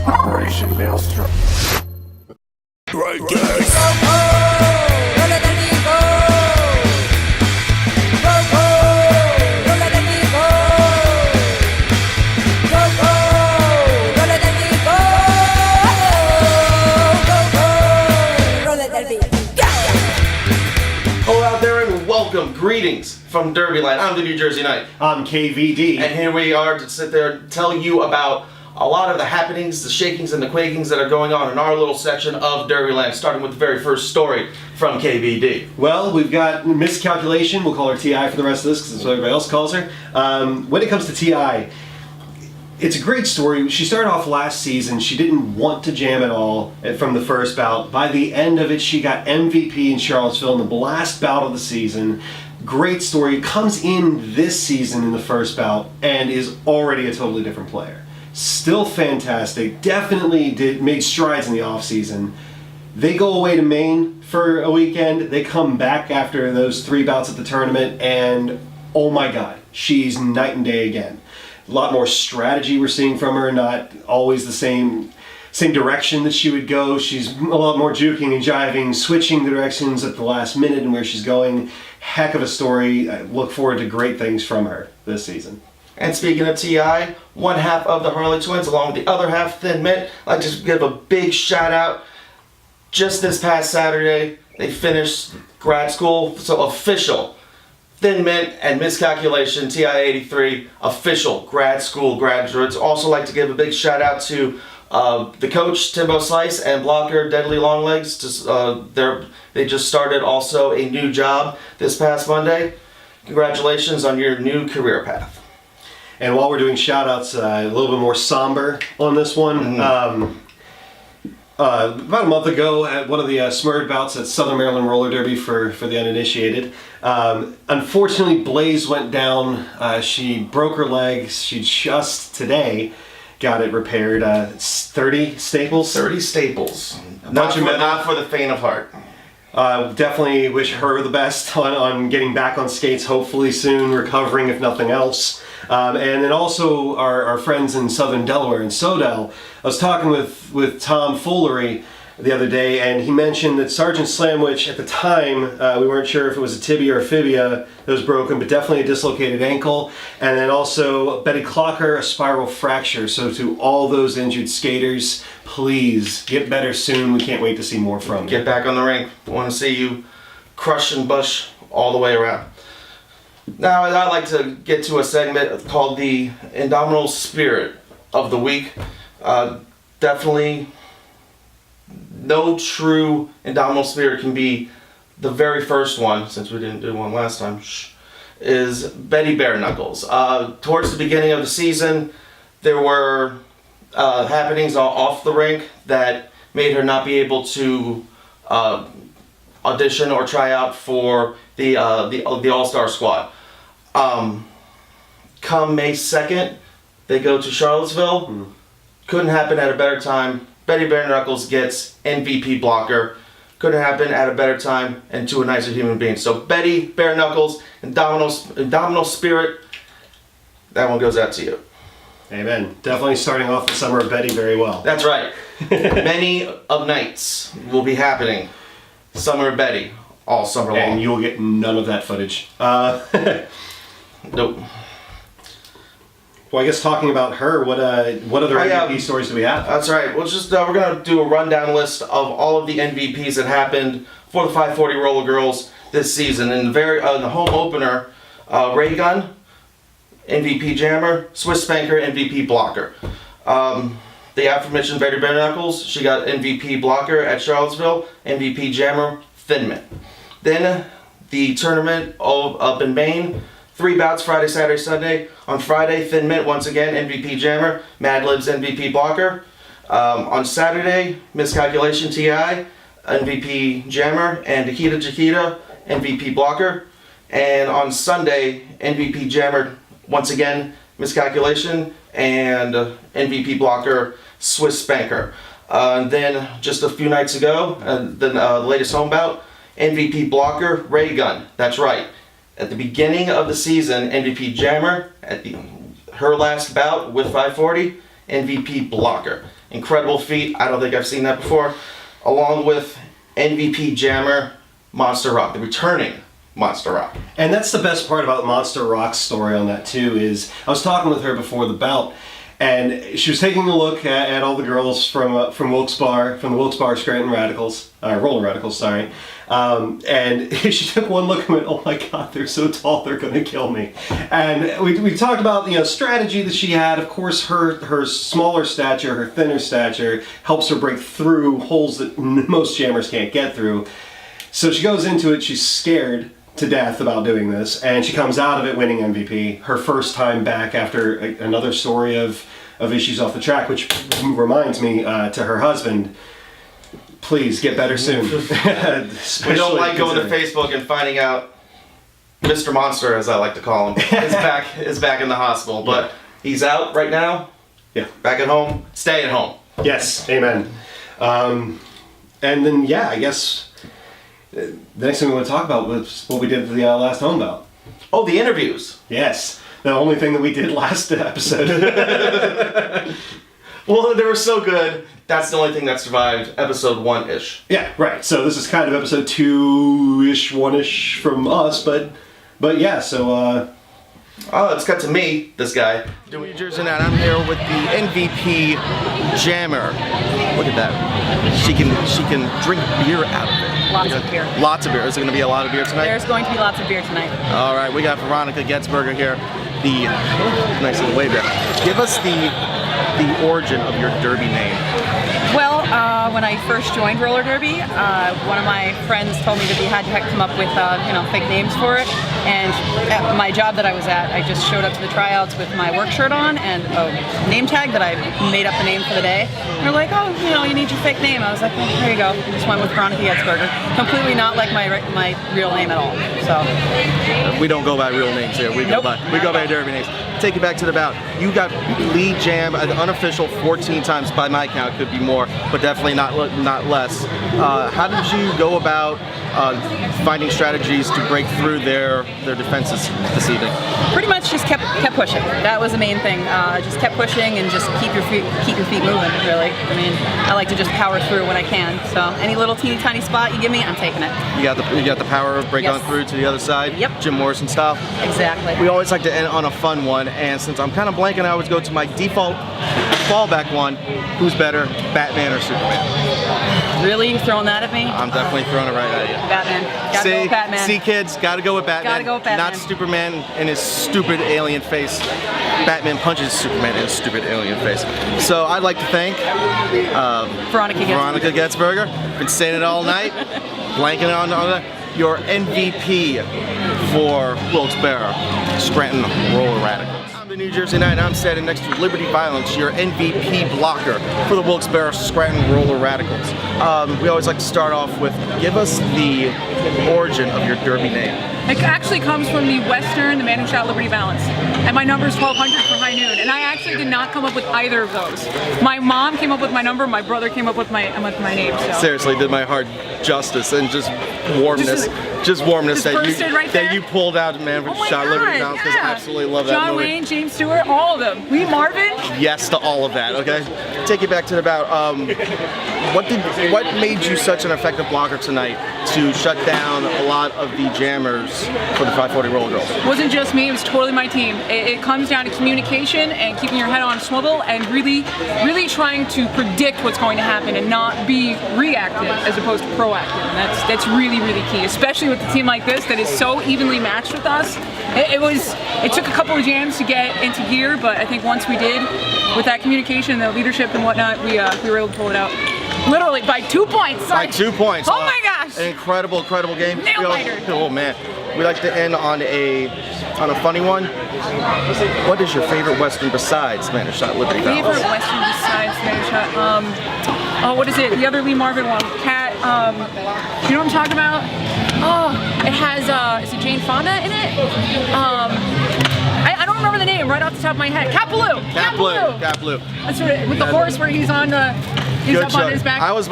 Operation Maelstrom. Right Hello out there and welcome, greetings from Derbyland. I'm the New Jersey Knight. I'm KVD. And here we are to sit there and tell you about a lot of the happenings, the shakings and the quakings that are going on in our little section of Derbyland, starting with the very first story from KVD. Well, we've got Miscalculation. We'll call her TI for the rest of this because that's what everybody else calls her. When it comes to TI, it's a great story. She started off last season. She didn't want to jam at all from the first bout. By the end of it, she got MVP in Charlottesville in the last bout of the season. Great story. Comes in this season in the first bout and is already a totally different player. Still fantastic. Definitely made strides in the off season. They go away to Maine for a weekend. They come back after those 3 bouts at the tournament, and oh my God, she's night and day again. A lot more strategy we're seeing from her, not always the same direction that she would go. She's a lot more juking and jiving, switching the directions at the last minute and where she's going. Heck of a story. I look forward to great things from her this season. And speaking of TI, one half of the Harley Twins, along with the other half, Thin Mint, I'd like to give a big shout out. Just this past Saturday, they finished grad school, so official. Thin Mint and Miscalculation, TI-83, official grad school graduates. Also like to give a big shout out to the coach, Timbo Slice, and blocker, Deadly Longlegs. They just started also a new job this past Monday. Congratulations on your new career path. And while we're doing shout-outs, a little bit more somber on this one. About a month ago, at one of the Smurd bouts at Southern Maryland Roller Derby for the uninitiated, unfortunately Blaze went down. She broke her leg. She just today got it repaired. 30 staples? 30 staples. Not for the faint of heart. Definitely wish her the best on getting back on skates, hopefully soon, recovering if nothing else. And then also our friends in Southern Delaware, in Sodell. I was talking with Tom Foolery the other day, and he mentioned that Sergeant Slamwich, at the time, we weren't sure if it was a tibia or fibia that was broken, but definitely a dislocated ankle. And then also Betty Clocker, a spiral fracture. So to all those injured skaters, please get better soon. We can't wait to see more from you. Get back on the rink. Want to see you crush and bush all the way around. Now, I'd like to get to a segment called the Indomitable Spirit of the Week. Definitely, no true Indomitable Spirit can be the very first one, since we didn't do one last time, is Betty Bare Knuckles. Towards the beginning of the season, there were happenings off the rink that made her not be able to audition or try out for the All-Star squad. Come May 2nd, they go to Charlottesville. Couldn't happen at a better time. Betty Bare Knuckles gets MVP blocker. Couldn't happen at a better time and to a nicer human being. So Betty Bare Knuckles, Indomitable Spirit, that one goes out to you. Amen. Definitely starting off the summer of Betty very well. That's right. Many of nights will be happening. Summer of Betty, all summer long. And you'll get none of that footage. Nope. Well, I guess talking about her, what other MVP stories do we have? That's right. We're gonna do a rundown list of all of the MVPs that happened for the 540 Roller Girls this season. In the home opener, Ray Gun, MVP Jammer, Swiss Spanker, MVP Blocker. The aforementioned Betty Bare Knuckles, she got MVP Blocker at Charlottesville, MVP Jammer, Thin Mint. Then the tournament up in Maine. 3 bouts, Friday, Saturday, Sunday. On Friday, Thin Mint, once again, MVP Jammer, Mad Libs, MVP Blocker. On Saturday, Miscalculation TI, MVP Jammer, and Chiquita, MVP Blocker. And on Sunday, MVP Jammer, once again, Miscalculation, and MVP Blocker, Swiss Spanker. Then, just a few nights ago, the latest home bout, MVP Blocker, Ray Gun. That's right. At the beginning of the season, MVP Jammer, her last bout with 540, MVP blocker. Incredible feat. I don't think I've seen that before. Along with MVP jammer Monster Rock, the returning Monster Rock. And that's the best part about Monster Rock's story on that too, is I was talking with her before the bout, and she was taking a look at all the girls from Wilkes-Barre, from the Wilkes-Barre Scranton Radicals, Roller Radicals, sorry. And she took one look and went, "Oh my God, they're so tall, they're going to kill me." And we talked about strategy that she had. Of course, her smaller stature, her thinner stature, helps her break through holes that most jammers can't get through. So she goes into it, she's scared to death about doing this, and she comes out of it winning MVP, her first time back after another story of issues off the track, which reminds me to her husband, please get better soon. We don't like going to Facebook and finding out Mr. Monster, as I like to call him, is back in the hospital, but he's out right now. Yeah, back at home. Stay at home. Yes, amen. And then I guess the next thing we want to talk about was what we did for the last home bout. Oh, the interviews. Yes, the only thing that we did last episode. Well, they were so good. That's the only thing that survived episode 1-ish. Yeah, right. So this is kind of episode 2-ish, 1-ish from us, but yeah. So let's cut to me, this guy, doing New Jersey Night. I'm here with the MVP jammer. Look at that. She can drink beer out of it. Lots of beer. Lots of beer. Is it going to be a lot of beer tonight? There's going to be lots of beer tonight. All right, we got Veronica Getzberger here. The nice little wave there. Give us the origin of your derby name. Well, when I first joined roller derby, one of my friends told me that we had to come up with fake names for it. And at my job that I was at, I just showed up to the tryouts with my work shirt on and a name tag that I made up the name for the day. And they're like, "Oh, you need your fake name." I was like, "Well, here you go." I just went with Veronica Getzberger. Completely not like my real name at all. So we don't go by real names here. We go by derby names. Take it back to the bout. You got lead jam, an unofficial 14 times by my count, could be more, but definitely not less. How did you go about finding strategies to break through their defenses this evening? Pretty much just kept pushing. That was the main thing. Just kept pushing and just keep your feet moving. Really. I mean, I like to just power through when I can. So any little teeny tiny spot you give me, I'm taking it. You got the power of break on through to the other side. Yep.Im Morrison style. Exactly. We always like to end on a fun one, and since I'm kind of blanking, I always go to my default fallback one. Who's better, Batman or Superman? Really? You throwing that at me? I'm definitely throwing it right at you. Batman. Gotta go with Batman. See, kids, gotta go with Batman. Gotta go with Batman. Not Superman in his stupid alien face. Batman punches Superman in his stupid alien face. So I'd like to thank Veronica Getzberger. Been saying it all night. Blanking on your MVP for Wilkes-Barre Scranton Roller Radicals. I'm the New Jersey Night, and I'm standing next to Liberty Violence, your MVP blocker for the Wilkes-Barre Scranton Roller Radicals. We always like to start off with, give us the origin of your derby name. It actually comes from the Western, the man who shot Liberty Valance. And my number is 1200 for high noon. And I actually did not come up with either of those. My mom came up with my number, my brother came up with my name. So. Seriously, did my heart justice and just warmness. Just warmness that you pulled out, man, for shot Liberty Valance, because I absolutely love that John movie. Wayne, James Stewart, all of them. Lee Marvin. Yes to all of that, okay? Take it back to the bout. What made you such an effective blocker tonight to shut down a lot of the jammers for the 540 Roller Girls? It wasn't just me, it was totally my team. It comes down to communication and keeping your head on a swivel and really trying to predict what's going to happen and not be reactive as opposed to proactive. And that's really key, especially with a team like this that is so evenly matched with us. It took a couple of jams to get into gear, but I think once we did, with that communication, the leadership and whatnot, we were able to pull it out. Literally by 2 points. By 2 points. Oh my gosh! An incredible game. Nail-biter. Oh man, we like to end on a funny one. What is your favorite Western besides Man Who Shot Liberty Valance? Favorite Western besides Man Who Shot? What is it? The other Lee Marvin one. Cat. You know what I'm talking about? Oh, it has. Is it Jane Fonda in it? I don't remember the name right off the top of my head. Cat Blue. Cat Blue. That's right. With the horse where he's on the. He's Good up show. on his back. I was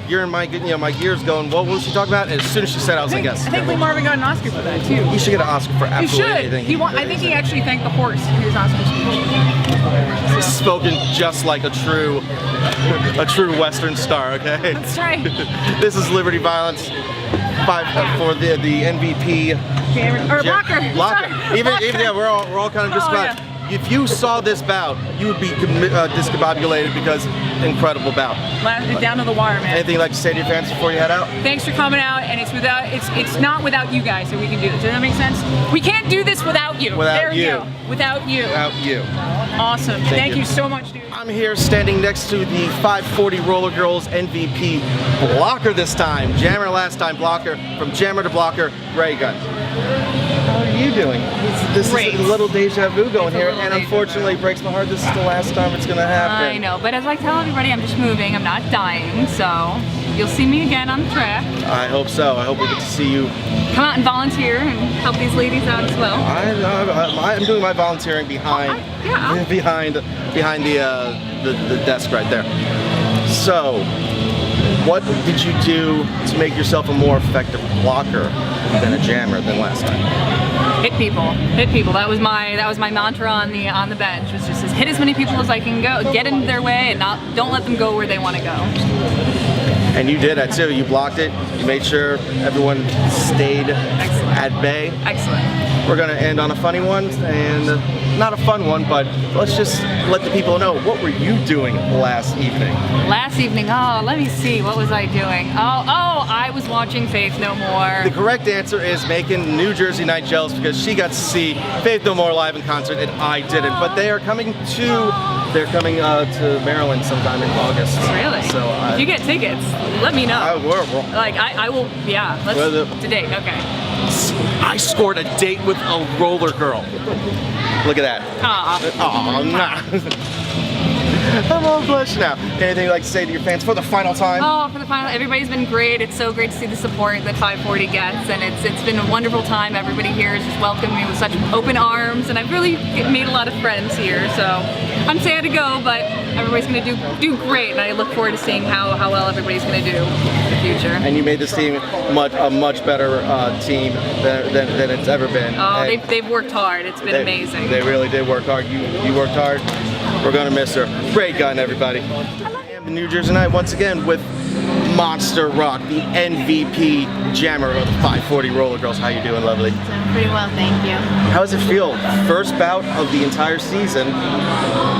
gearing my gears going. What was she talking about? And as soon as she said, I was like, yes. I think Lee Marvin got an Oscar for that too. He should get an Oscar for He absolutely should. anything. I think he actually thanked the horse in his Oscar speech. Spoken just like a true Western star. Okay. That's right. This is Liberty Violence. For the MVP. Or Blocker. Blocker. Sorry. Even Blocker. yeah, we're all kind of just Oh, about. yeah. If you saw this bout, you would be discombobulated because incredible bout. Down to the wire, man. Anything you'd like to say to your fans before you head out? Thanks for coming out, and it's not without you guys that we can do this. Does that make sense? We can't do this without you. Without you. Go. Without you. Without you. Awesome. Thank you so much, dude. I'm here standing next to the 540 Roller Girls MVP Blocker this time. Jammer last time, Blocker. From Jammer to Blocker, Ray Gun. How are you doing? This Great. is a little deja vu going It's a here, little and deja unfortunately it breaks my heart. This is the last time it's gonna happen. I know, but as I tell everybody, I'm just moving. I'm not dying, so you'll see me again on the track. I hope so. I hope we get to see you. Come out and volunteer and help these ladies out as well. I'm doing my volunteering behind Yeah. behind the desk right there. So, what did you do to make yourself a more effective blocker than a jammer than last time? Hit people, hit people. That was my mantra on the bench. Was just hit as many people as I can go, get in their way, and don't let them go where they want to go. And you did that too. You blocked it. You made sure everyone stayed at bay. Excellent. We're gonna end on a funny one, and not a fun one, but let's just let the people know, what were you doing last evening? Last evening, let me see, what was I doing? I was watching Faith No More. The correct answer is making New Jersey Night jealous because she got to see Faith No More live in concert and I didn't. But they are coming to Maryland sometime in August. Really? So if you get tickets, let me know. I will. Yeah. To date. Okay. I scored a date with a roller girl. Look at that. Oh, nah. I'm all blush now. Anything you'd like to say to your fans for the final time? For the final, everybody's been great. It's so great to see the support that 540 gets, and it's been a wonderful time. Everybody here has just welcomed me with such open arms, and I've really made a lot of friends here. So I'm sad to go, but everybody's gonna do great, and I look forward to seeing how well everybody's gonna do in the future. And you made this team a much better team than it's ever been. Oh, they've worked hard. It's been amazing. They really did work hard. You worked hard. We're gonna miss her. Great gun, everybody. And the New Jersey Night once again with Monster Rock, the MVP jammer of the 540 Roller Girls. How you doing, lovely? Doing pretty well, thank you. How does it feel? First bout of the entire season,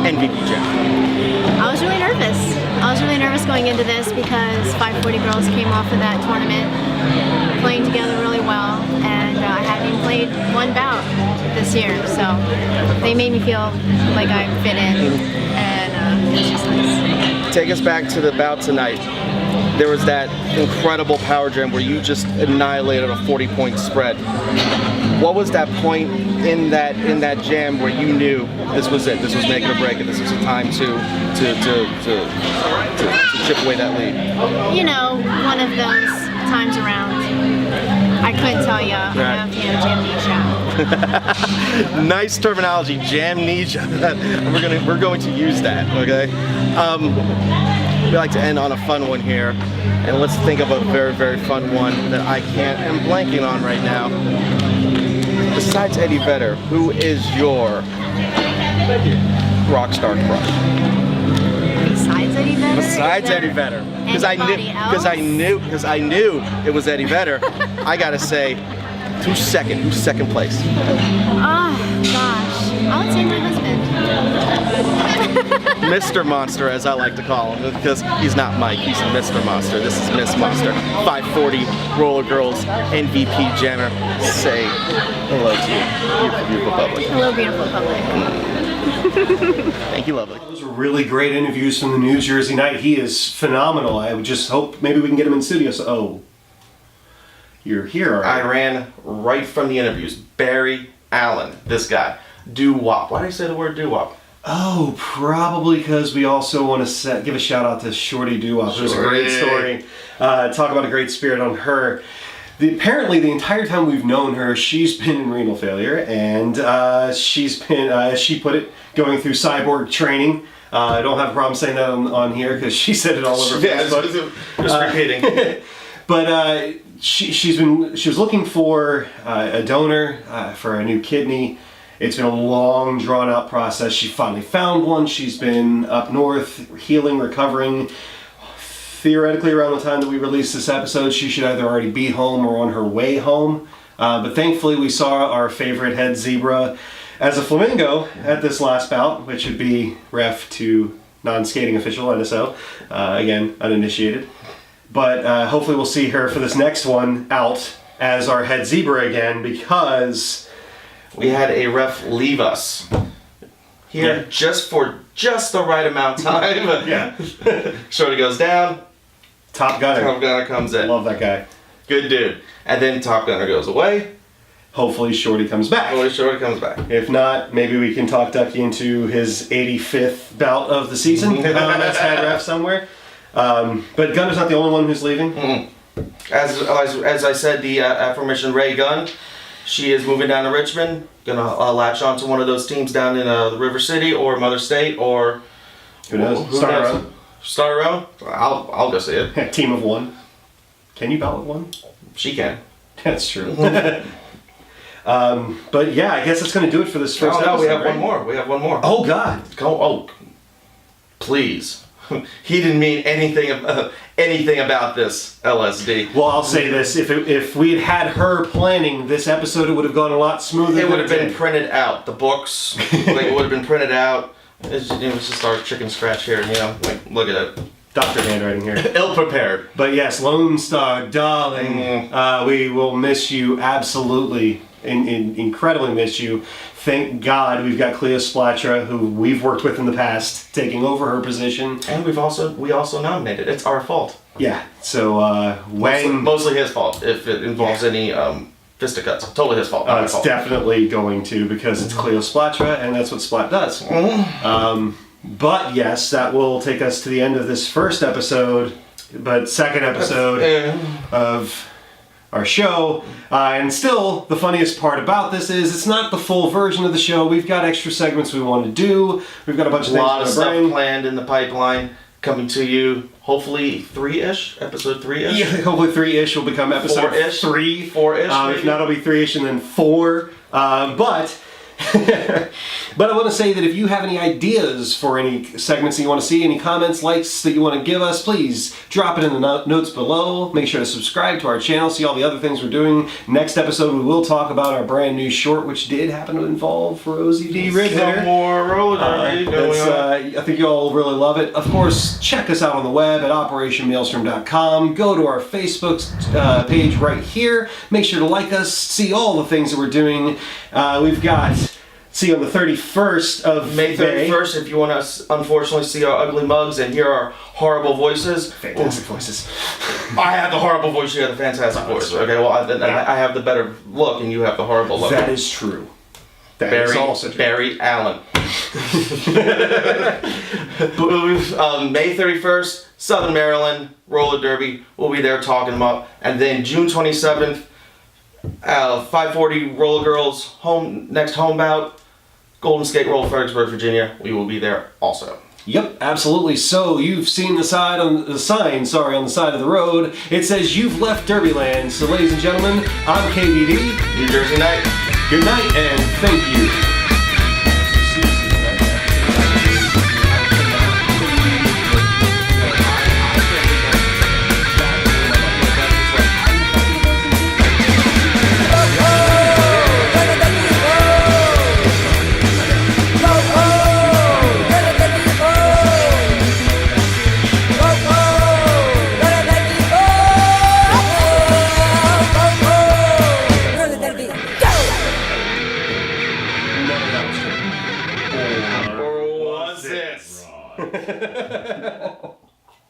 MVP jam. I was really nervous. I was really nervous going into this because 540 girls came off of that tournament playing together really well, and I hadn't even played one bout this year, so they made me feel like I fit in, and it's just nice. Take us back to the bout tonight. There was that incredible power jam where you just annihilated a 40-point spread. What was that point in that jam where you knew this was it? This was make it or break it. This was the time to chip away that lead. You know, one of those times around. I couldn't tell you. I have amnesia. Nice terminology, jamnesia. We're going to use that. Okay. We like to end on a fun one here, and let's think of a very, very fun one that I am blanking on right now. Besides Eddie Vedder, who is your rock star crush? Besides Eddie Vedder? Besides Eddie Vedder, because I knew it was Eddie Vedder. I gotta say, who's second place? Oh gosh, I would say my husband. Mr. Monster, as I like to call him, because he's not Mike, he's Mr. Monster. This is Miss Monster. 540 Roller Girls MVP jammer. Say hello to you, beautiful public. Hello, beautiful public. Thank you, lovely. Those were really great interviews from the New Jersey Night. He is phenomenal. I would just hope maybe we can get him in studio. So, you're here, all right? I ran right from the interviews. Barry Allen, this guy. Doo-wop. Why did I say the word doo-wop? Oh, probably because we also want to give a shout out to Shorty Doo-wop, who's a great story. Talk about a great spirit on her. Apparently, the entire time we've known her, she's been in renal failure, and she's been, as she put it, going through cyborg training. I don't have a problem saying that on here because she said it all over Facebook. Just repeating. But she was looking for a donor for a new kidney. It's been a long, drawn-out process. She finally found one. She's been up north, healing, recovering. Theoretically, around the time that we release this episode, she should either already be home or on her way home. But thankfully, we saw our favorite head zebra as a flamingo at this last bout, which would be ref to non-skating official, NSO. Again, uninitiated. But hopefully we'll see her for this next one out as our head zebra again, because we had a ref leave us here just for the right amount of time. Yeah. Shorty goes down. Top Gunner. Top Gunner comes in. Love that guy. Good dude. And then Top Gunner goes away. Hopefully Shorty comes back. Hopefully Shorty comes back. If not, maybe we can talk Ducky into his 85th bout of the season as head ref somewhere. But Gunner's not the only one who's leaving. Mm-hmm. As I said, the aforementioned Ray Gunn, she is moving down to Richmond. Gonna latch on to one of those teams down in the River City or Mother State or who knows? Start her own. Start her own. I'll go see it. Team of one. Can you ballot one? She can. That's true. But yeah, I guess that's going to do it for this first episode. No, we have one more. We have one more. Oh God! Please. He didn't mean anything about this LSD. Well, I'll say this: if we had her planning this episode, it would have gone a lot smoother. It would have been printed out. The books, it would have been printed out. It's just our chicken scratch here, look at it. Doctor handwriting here. Ill-prepared. But yes, Lone Star, darling, we will miss you absolutely, incredibly miss you. Thank God we've got Cleo Splatra, who we've worked with in the past, taking over her position. And we also nominated. It's our fault. Yeah. So mostly his fault if it involves any fisticuffs. Totally his fault. It's definitely going to, because it's Cleo Splatra, and that's what Splat does. But yes, that will take us to the end of this first episode, but second episode of our show. And still, the funniest part about this is it's not the full version of the show. We've got extra segments we want to do. We've got a bunch of things a lot of stuff planned in the pipeline coming to you. Hopefully 3-ish, episode 3-ish. Yeah, hopefully 3-ish will become episode 4-ish. 3. 4-ish. If not, it'll be 3-ish and then 4. But I want to say that if you have any ideas for any segments that you want to see, any comments, likes that you want to give us, please drop it in the notes below. Make sure to subscribe to our channel, see all the other things we're doing. Next episode, we will talk about our brand new short, which did happen to involve Rosie D. Ridhitter. Some more roller derby going on. I think you all really love it. Of course, check us out on the web at operationmaelstrom.com. Go to our Facebook page right here. Make sure to like us, see all the things that we're doing. We've got... See on the 31st of May 31st, if you want to unfortunately see our ugly mugs and hear our horrible voices. Fantastic voices. I have the horrible voice, you have the fantastic voice. Okay, well, I have the better look and you have the horrible look. That is true. That is also true. Barry Allen. May 31st, Southern Maryland, roller derby. We'll be there talking them up. And then June 27th, 540 roller girls, next home bout. Golden Skate Roll, Fredericksburg, Virginia. We will be there also. Yep, absolutely. So you've seen the sign on the side of the road. It says you've left Derbyland. So ladies and gentlemen, I'm KBD. New Jersey Night. Good night and thank you. Or was this?